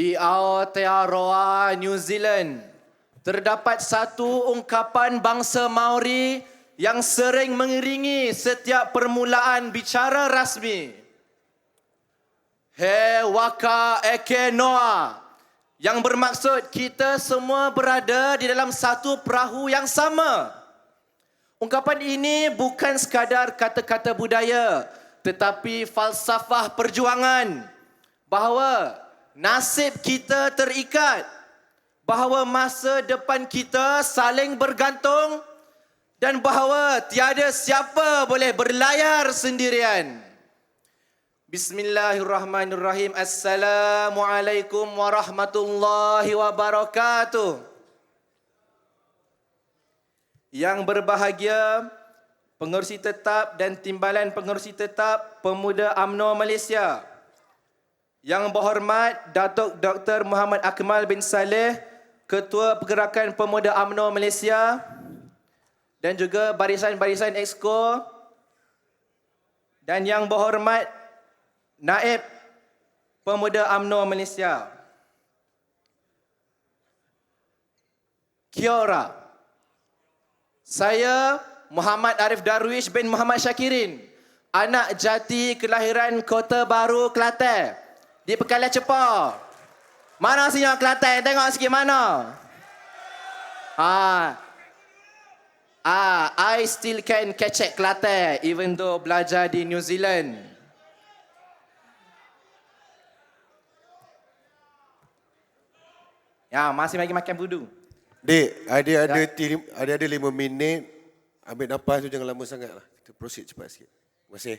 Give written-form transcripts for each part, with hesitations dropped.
Di Aotearoa, New Zealand, terdapat satu ungkapan bangsa Maori yang sering mengiringi setiap permulaan bicara rasmi. He waka eke noa, yang bermaksud kita semua berada di dalam satu perahu yang sama. Ungkapan ini bukan sekadar kata-kata budaya, tetapi falsafah perjuangan bahawa nasib kita terikat, bahawa masa depan kita saling bergantung dan bahawa tiada siapa boleh berlayar sendirian. Bismillahirrahmanirrahim. Assalamualaikum warahmatullahi wabarakatuh. Yang berbahagia, pengerusi tetap dan timbalan pengerusi tetap Pemuda UMNO Malaysia. Yang berhormat Datuk Dr. Muhammad Akmal bin Saleh, Ketua Pergerakan Pemuda UMNO Malaysia, dan juga barisan-barisan Exco, dan yang berhormat Naib Pemuda UMNO Malaysia. Kia ora. Saya Muhammad Arif Darwish bin Muhammad Syakirin, anak jati kelahiran Kota Baru, Kelantan, di Pekalan Cepa. Mana sini orang Kelantan? Tengok sikit mana? I still can catch Kelantan even though belajar di New Zealand. Ya, masih lagi makan budu. Dek, ada 5 minit. Ambil nafas tu jangan lama sangatlah. Kita proceed cepat sikit. Terima kasih.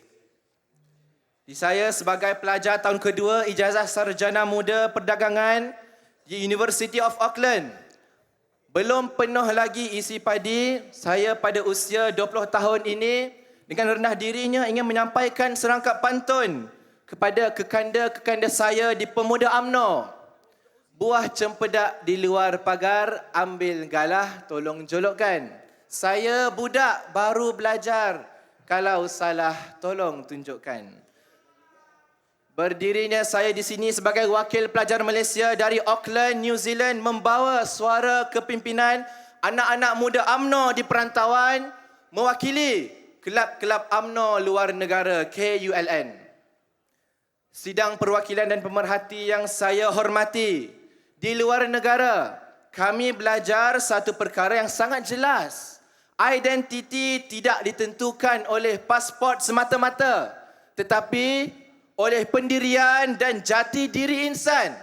Di saya sebagai pelajar tahun kedua ijazah sarjana muda perdagangan di University of Auckland. Belum penuh lagi isi padi, saya pada usia 20 tahun ini dengan rendah dirinya ingin menyampaikan serangkap pantun kepada kekanda-kekanda saya di Pemuda UMNO. Buah cempedak di luar pagar, ambil galah, tolong jolokkan. Saya budak baru belajar, kalau salah tolong tunjukkan. Berdirinya saya di sini sebagai wakil pelajar Malaysia dari Auckland, New Zealand, membawa suara kepimpinan anak-anak muda UMNO di perantauan, mewakili kelab-kelab UMNO luar negara KULN. Sidang perwakilan dan pemerhati yang saya hormati, di luar negara, kami belajar satu perkara yang sangat jelas. Identiti tidak ditentukan oleh pasport semata-mata, tetapi oleh pendirian dan jati diri insan.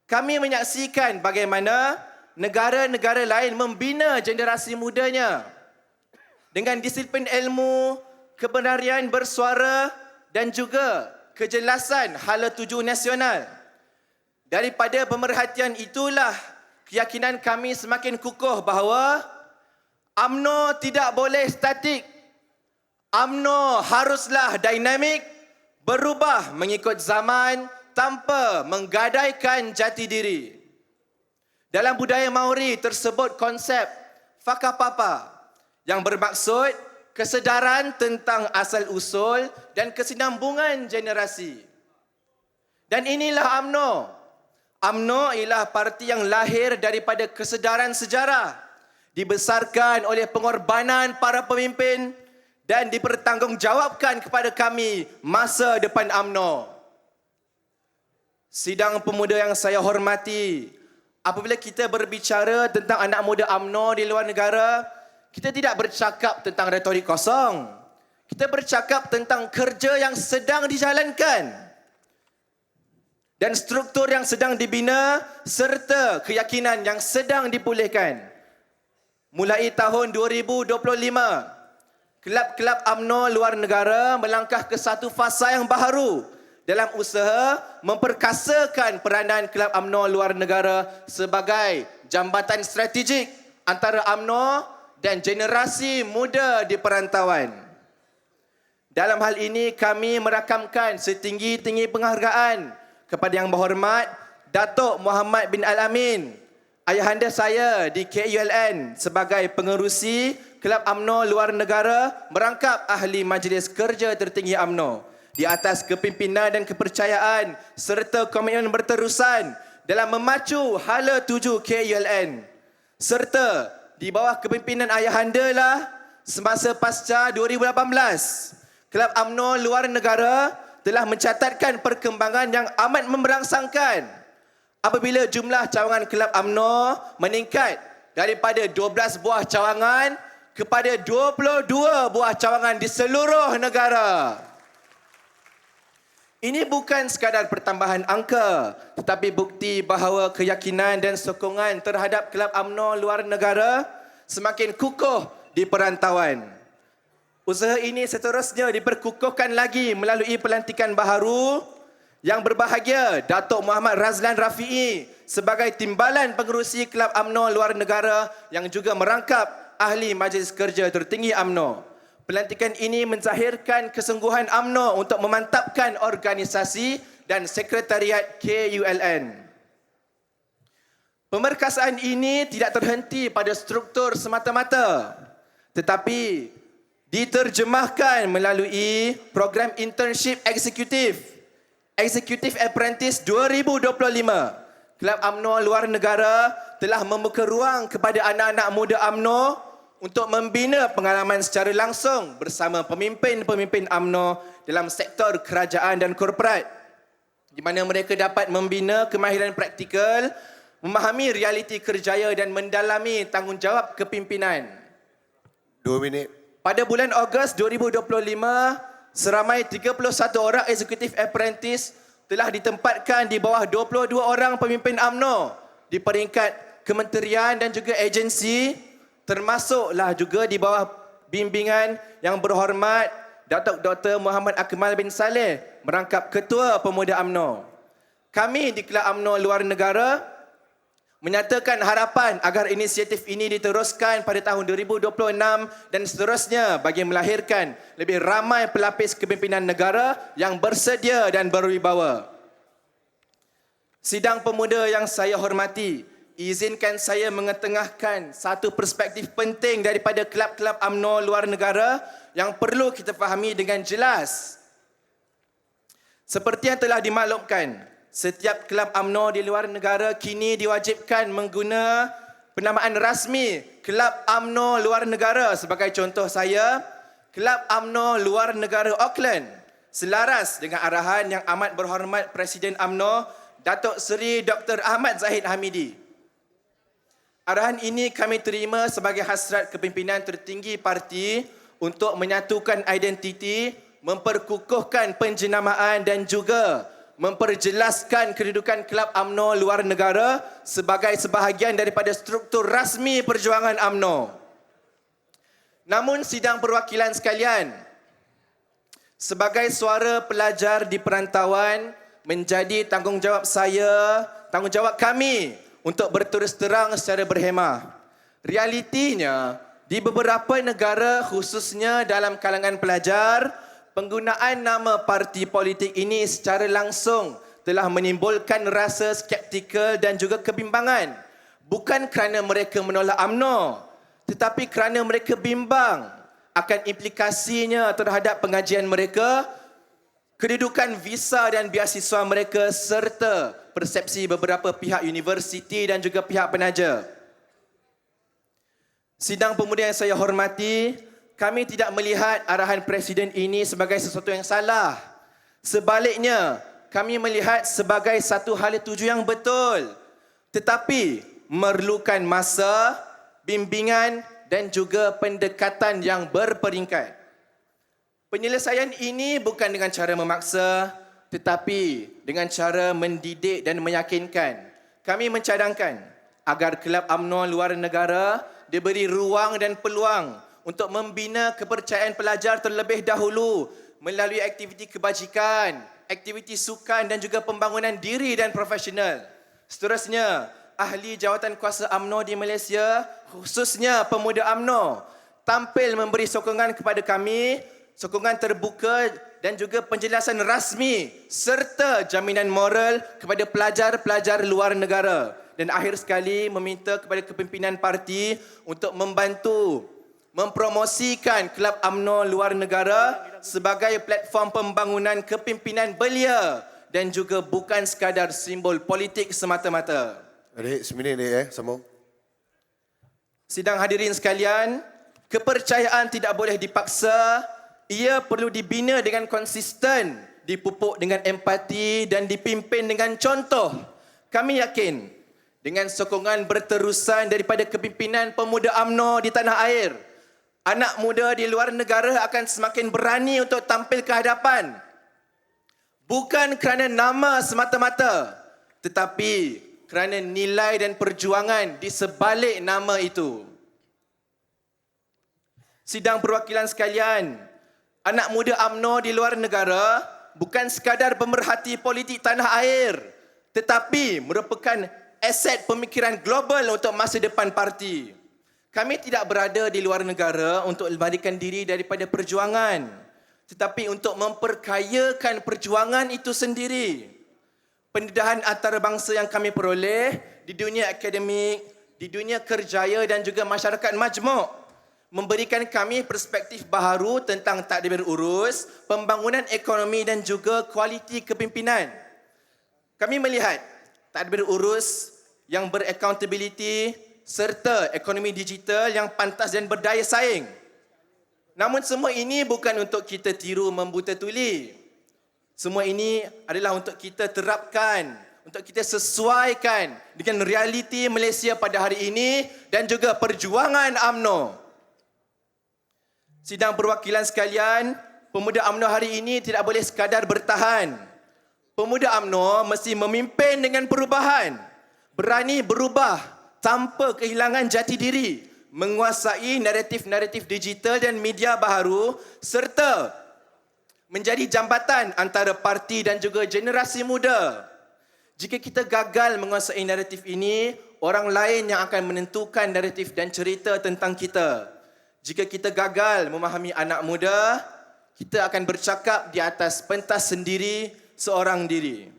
Kami menyaksikan bagaimana negara-negara lain membina generasi mudanya dengan disiplin ilmu, kebenaran bersuara dan juga kejelasan hala tuju nasional. Daripada pemerhatian itulah keyakinan kami semakin kukuh bahawa UMNO tidak boleh statik. UMNO haruslah dinamik, berubah mengikut zaman tanpa menggadaikan jati diri. Dalam budaya Maori tersebut konsep whakapapa yang bermaksud kesedaran tentang asal-usul dan kesinambungan generasi. Dan inilah UMNO. UMNO ialah parti yang lahir daripada kesedaran sejarah, dibesarkan oleh pengorbanan para pemimpin dan dipertanggungjawabkan kepada kami masa depan UMNO. Sidang pemuda yang saya hormati, apabila kita berbicara tentang anak muda UMNO di luar negara, kita tidak bercakap tentang retorik kosong. Kita bercakap tentang kerja yang sedang dijalankan dan struktur yang sedang dibina serta keyakinan yang sedang dipulihkan. Mulai tahun 2025, kelab-kelab UMNO luar negara melangkah ke satu fasa yang baharu dalam usaha memperkasakan peranan kelab UMNO luar negara sebagai jambatan strategik antara UMNO dan generasi muda di perantauan. Dalam hal ini kami merakamkan setinggi-tinggi penghargaan kepada Yang Berhormat Datuk Muhammad bin Al-Amin, ayahanda saya di KULN sebagai pengerusi Kelab UMNO luar negara merangkap ahli Majlis Kerja Tertinggi UMNO di atas kepimpinan dan kepercayaan serta komitmen berterusan dalam memacu hala tuju KULN serta di bawah kepimpinan ayahanda lah semasa pasca 2018, Kelab UMNO luar negara telah mencatatkan perkembangan yang amat memberangsangkan apabila jumlah cawangan Kelab UMNO meningkat daripada 12 buah cawangan kepada 22 buah cawangan di seluruh negara. Ini bukan sekadar pertambahan angka, tetapi bukti bahawa keyakinan dan sokongan terhadap Kelab UMNO luar negara semakin kukuh di perantauan. Usaha ini seterusnya diperkukuhkan lagi melalui pelantikan baharu yang berbahagia Datuk Muhammad Razlan Rafi'i sebagai Timbalan Pengerusi Kelab UMNO luar negara yang juga merangkap Ahli Majlis Kerja Tertinggi UMNO. Pelantikan ini menzahirkan kesungguhan UMNO untuk memantapkan organisasi dan sekretariat KULN. Pemerkasaan ini tidak terhenti pada struktur semata-mata, tetapi diterjemahkan melalui program internship eksekutif, Executive Apprentice 2025. Kelab UMNO luar negara telah membuka ruang kepada anak-anak muda UMNO untuk membina pengalaman secara langsung bersama pemimpin-pemimpin UMNO dalam sektor kerajaan dan korporat, di mana mereka dapat membina kemahiran praktikal, memahami realiti kerjaya dan mendalami tanggungjawab kepimpinan. 2 minit. Pada bulan Ogos 2025, seramai 31 orang Executive Apprentice telah ditempatkan di bawah 22 orang pemimpin UMNO di peringkat kementerian dan juga agensi, termasuklah juga di bawah bimbingan yang berhormat Datuk Dr. Muhammad Akmal bin Saleh merangkap Ketua Pemuda UMNO. Kami di Kelab UMNO luar negara menyatakan harapan agar inisiatif ini diteruskan pada tahun 2026 dan seterusnya bagi melahirkan lebih ramai pelapis kepimpinan negara yang bersedia dan berwibawa. Sidang pemuda yang saya hormati, izinkan saya mengetengahkan satu perspektif penting daripada kelab-kelab UMNO luar negara yang perlu kita fahami dengan jelas. Seperti yang telah dimaklumkan, setiap kelab UMNO di luar negara kini diwajibkan mengguna penamaan rasmi Kelab UMNO luar negara. Sebagai contoh saya, Kelab UMNO luar negara Auckland selaras dengan arahan yang amat berhormat Presiden UMNO Datuk Seri Dr. Ahmad Zahid Hamidi. Arahan ini kami terima sebagai hasrat kepimpinan tertinggi parti untuk menyatukan identiti, memperkukuhkan penjenamaan dan juga memperjelaskan kedudukan Kelab UMNO luar negara sebagai sebahagian daripada struktur rasmi perjuangan UMNO. Namun sidang perwakilan sekalian, sebagai suara pelajar di perantauan, menjadi tanggungjawab saya, tanggungjawab kami untuk berterus terang secara berhemah. Realitinya, di beberapa negara khususnya dalam kalangan pelajar, penggunaan nama parti politik ini secara langsung telah menimbulkan rasa skeptikal dan juga kebimbangan. Bukan kerana mereka menolak UMNO, tetapi kerana mereka bimbang akan implikasinya terhadap pengajian mereka, kedudukan visa dan beasiswa mereka serta persepsi beberapa pihak universiti dan juga pihak penaja. Sidang pemuda yang saya hormati, kami tidak melihat arahan Presiden ini sebagai sesuatu yang salah. Sebaliknya, kami melihat sebagai satu hala tuju yang betul. Tetapi, memerlukan masa, bimbingan dan juga pendekatan yang berperingkat. Penyelesaian ini bukan dengan cara memaksa, tetapi dengan cara mendidik dan meyakinkan. Kami mencadangkan agar Kelab UMNO luar negara diberi ruang dan peluang untuk membina kepercayaan pelajar terlebih dahulu melalui aktiviti kebajikan, aktiviti sukan dan juga pembangunan diri dan profesional. Seterusnya, ahli jawatan kuasa UMNO di Malaysia, khususnya pemuda UMNO, tampil memberi sokongan kepada kami, sokongan terbuka dan juga penjelasan rasmi serta jaminan moral kepada pelajar-pelajar luar negara. Dan akhir sekali meminta kepada kepimpinan parti untuk membantu mempromosikan Kelab UMNO luar negara sebagai platform pembangunan kepimpinan belia dan juga bukan sekadar simbol politik semata-mata. Adik, seminit adik sambung. Sidang hadirin sekalian, kepercayaan tidak boleh dipaksa, ia perlu dibina dengan konsisten, dipupuk dengan empati dan dipimpin dengan contoh. Kami yakin dengan sokongan berterusan daripada kepimpinan pemuda UMNO di tanah air, anak muda di luar negara akan semakin berani untuk tampil ke hadapan. Bukan kerana nama semata-mata, tetapi kerana nilai dan perjuangan di sebalik nama itu. Sidang perwakilan sekalian, anak muda UMNO di luar negara bukan sekadar pemerhati politik tanah air, tetapi merupakan aset pemikiran global untuk masa depan parti. Kami tidak berada di luar negara untuk melarikan diri daripada perjuangan, tetapi untuk memperkayakan perjuangan itu sendiri. Pendedahan antarabangsa yang kami peroleh di dunia akademik, di dunia kerjaya dan juga masyarakat majmuk memberikan kami perspektif baharu tentang tadbir urus, pembangunan ekonomi dan juga kualiti kepimpinan. Kami melihat tadbir urus yang beraccountability serta ekonomi digital yang pantas dan berdaya saing. Namun semua ini bukan untuk kita tiru membuta tuli. Semua ini adalah untuk kita terapkan, untuk kita sesuaikan dengan realiti Malaysia pada hari ini dan juga perjuangan UMNO. Sidang perwakilan sekalian, pemuda UMNO hari ini tidak boleh sekadar bertahan. Pemuda UMNO mesti memimpin dengan perubahan, berani berubah tanpa kehilangan jati diri, menguasai naratif-naratif digital dan media baharu serta menjadi jambatan antara parti dan juga generasi muda. Jika kita gagal menguasai naratif ini, orang lain yang akan menentukan naratif dan cerita tentang kita. Jika kita gagal memahami anak muda, kita akan bercakap di atas pentas sendiri, seorang diri.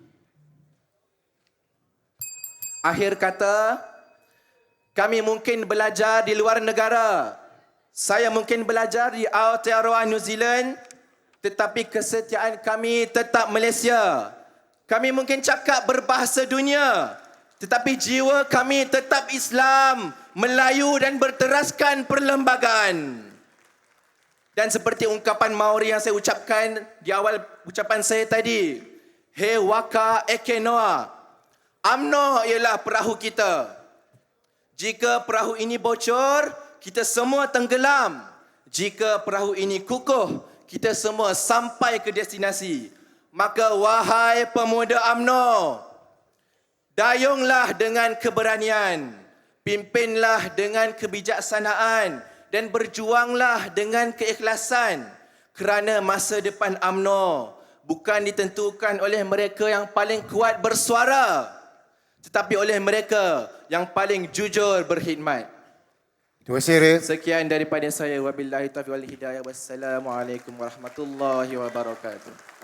Akhir kata, kami mungkin belajar di luar negara. Saya mungkin belajar di Aotearoa, New Zealand, tetapi kesetiaan kami tetap Malaysia. Kami mungkin cakap berbahasa dunia, tetapi jiwa kami tetap Islam, Melayu dan berteraskan perlembagaan. Dan seperti ungkapan Maori yang saya ucapkan di awal ucapan saya tadi, He waka eke noa, UMNO ialah perahu kita. Jika perahu ini bocor, kita semua tenggelam. Jika perahu ini kukuh, kita semua sampai ke destinasi. Maka wahai pemuda UMNO, dayunglah dengan keberanian, pimpinlah dengan kebijaksanaan dan berjuanglah dengan keikhlasan kerana masa depan UMNO bukan ditentukan oleh mereka yang paling kuat bersuara, tetapi oleh mereka yang paling jujur berkhidmat. Terima kasih, Rin. Sekian daripada saya. Wabillahi taufiq wal hidayah. Wassalamualaikum warahmatullahi wabarakatuh.